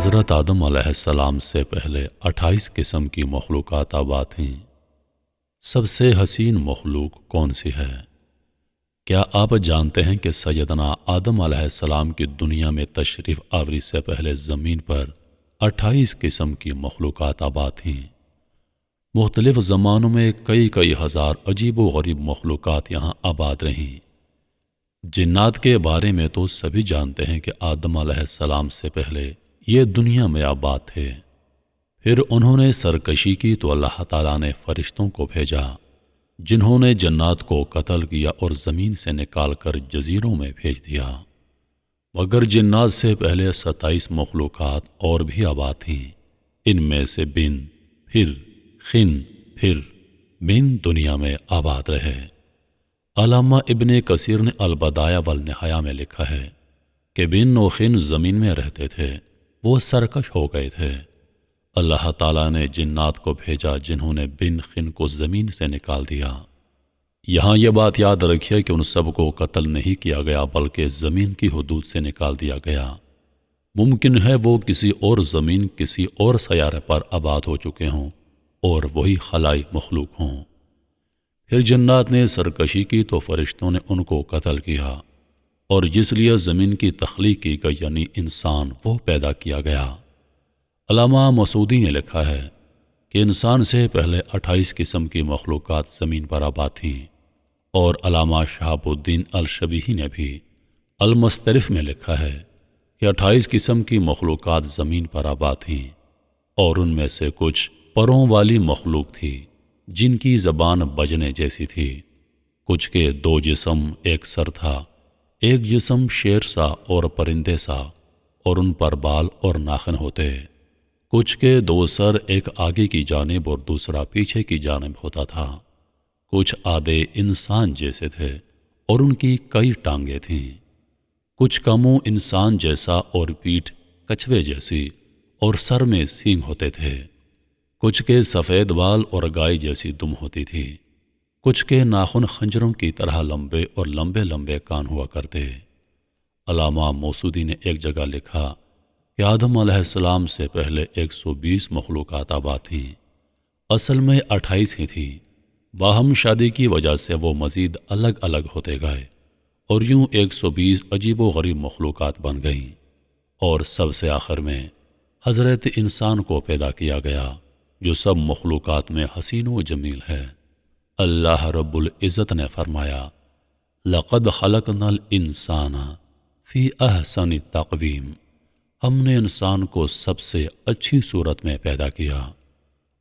حضرت آدم علیہ السلام سے پہلے 28 قسم کی مخلوقات آباد تھیں۔ سب سے حسین مخلوق کون سی ہے؟ کیا آپ جانتے ہیں کہ سیدنا آدم علیہ السلام کی دنیا میں تشریف آوری سے پہلے زمین پر 28 قسم کی مخلوقات آباد تھیں۔ مختلف زمانوں میں کئی ہزار عجیب و غریب مخلوقات یہاں آباد رہیں۔ جنات کے بارے میں تو سبھی جانتے ہیں کہ آدم علیہ السلام سے پہلے یہ دنیا میں آباد تھے۔ پھر انہوں نے سرکشی کی تو اللہ تعالیٰ نے فرشتوں کو بھیجا جنہوں نے جنات کو قتل کیا اور زمین سے نکال کر جزیروں میں بھیج دیا۔ مگر جنات سے پہلے 27 مخلوقات اور بھی آباد تھیں۔ ان میں سے بن، پھر خن، پھر من دنیا میں آباد رہے۔ علامہ ابن کثیر نے البدایہ والنہایہ میں لکھا ہے کہ بن و خن زمین میں رہتے تھے، وہ سرکش ہو گئے تھے۔ اللہ تعالیٰ نے جنات کو بھیجا جنہوں نے بن خن کو زمین سے نکال دیا۔ یہاں یہ بات یاد رکھیے کہ ان سب کو قتل نہیں کیا گیا بلکہ زمین کی حدود سے نکال دیا گیا۔ ممکن ہے وہ کسی اور زمین، کسی اور سیارے پر آباد ہو چکے ہوں اور وہی خلائی مخلوق ہوں۔ پھر جنات نے سرکشی کی تو فرشتوں نے ان کو قتل کیا، اور جس لیے زمین کی تخلیق کی گئی یعنی انسان وہ پیدا کیا گیا۔ علامہ مسعودی نے لکھا ہے کہ انسان سے پہلے 28 قسم کی مخلوقات زمین پر آباد تھیں، اور علامہ شہاب الدین الشبیہی نے بھی المسترف میں لکھا ہے کہ 28 قسم کی مخلوقات زمین پر آباد تھیں، اور ان میں سے کچھ پروں والی مخلوق تھی جن کی زبان بجنے جیسی تھی، کچھ کے 2 جسم ایک سر تھا، ایک جسم شیر سا اور پرندے سا، اور ان پر بال اور ناخن ہوتے، کچھ کے 2 سر، ایک آگے کی جانب اور دوسرا پیچھے کی جانب ہوتا تھا، کچھ آدھے انسان جیسے تھے اور ان کی کئی ٹانگیں تھیں، کچھ کا منہ انسان جیسا اور پیٹھ کچھوے جیسی اور سر میں سینگ ہوتے تھے، کچھ کے سفید بال اور گائے جیسی دم ہوتی تھی، کچھ کے ناخن خنجروں کی طرح لمبے اور لمبے لمبے کان ہوا کرتے۔ علامہ موسودی نے ایک جگہ لکھا کہ آدم علیہ السلام سے پہلے 120 مخلوقات آباد تھیں، اصل میں 28 ہی تھیں، باہم شادی کی وجہ سے وہ مزید الگ الگ ہوتے گئے، اور یوں 120 عجیب و غریب مخلوقات بن گئیں، اور سب سے آخر میں حضرت انسان کو پیدا کیا گیا جو سب مخلوقات میں حسین و جمیل ہے۔ اللہ رب العزت نے فرمایا، لَقَدْ خَلَقْنَا الْإِنسَانَ فِي أَحْسَنِ تَقْوِيمٍ، ہم نے انسان کو سب سے اچھی صورت میں پیدا کیا۔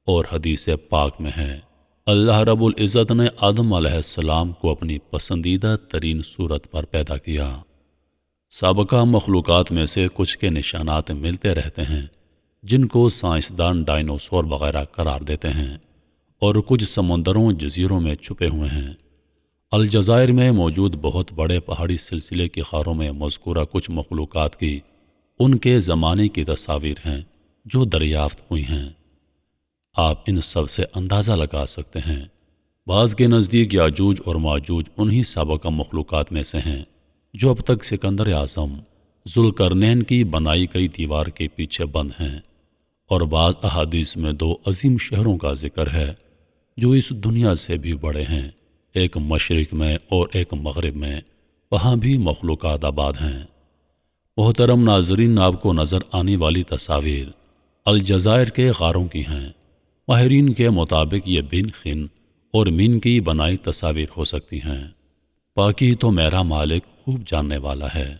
اور حدیث پاک میں ہے، اللہ رب العزت نے آدم علیہ السلام کو اپنی پسندیدہ ترین صورت پر پیدا کیا۔ سابقہ مخلوقات میں سے کچھ کے نشانات ملتے رہتے ہیں جن کو سائنسدان ڈائنوسور وغیرہ قرار دیتے ہیں، اور کچھ سمندروں جزیروں میں چھپے ہوئے ہیں۔ الجزائر میں موجود بہت بڑے پہاڑی سلسلے کی غاروں میں مذکورہ کچھ مخلوقات کی ان کے زمانے کی تصاویر ہیں جو دریافت ہوئی ہیں۔ آپ ان سب سے اندازہ لگا سکتے ہیں۔ بعض کے نزدیک یاجوج اور ماجوج انہی سابقہ مخلوقات میں سے ہیں جو اب تک سکندر اعظم ذوالقرنین کی بنائی گئی دیوار کے پیچھے بند ہیں، اور بعض احادیث میں 2 عظیم شہروں کا ذکر ہے جو اس دنیا سے بھی بڑے ہیں، ایک مشرق میں اور ایک مغرب میں، وہاں بھی مخلوقات آباد ہیں۔ محترم ناظرین، آپ کو نظر آنے والی تصاویر الجزائر کے غاروں کی ہیں۔ ماہرین کے مطابق یہ بن خن اور من کی بنائی تصاویر ہو سکتی ہیں۔ باقی تو میرا مالک خوب جاننے والا ہے۔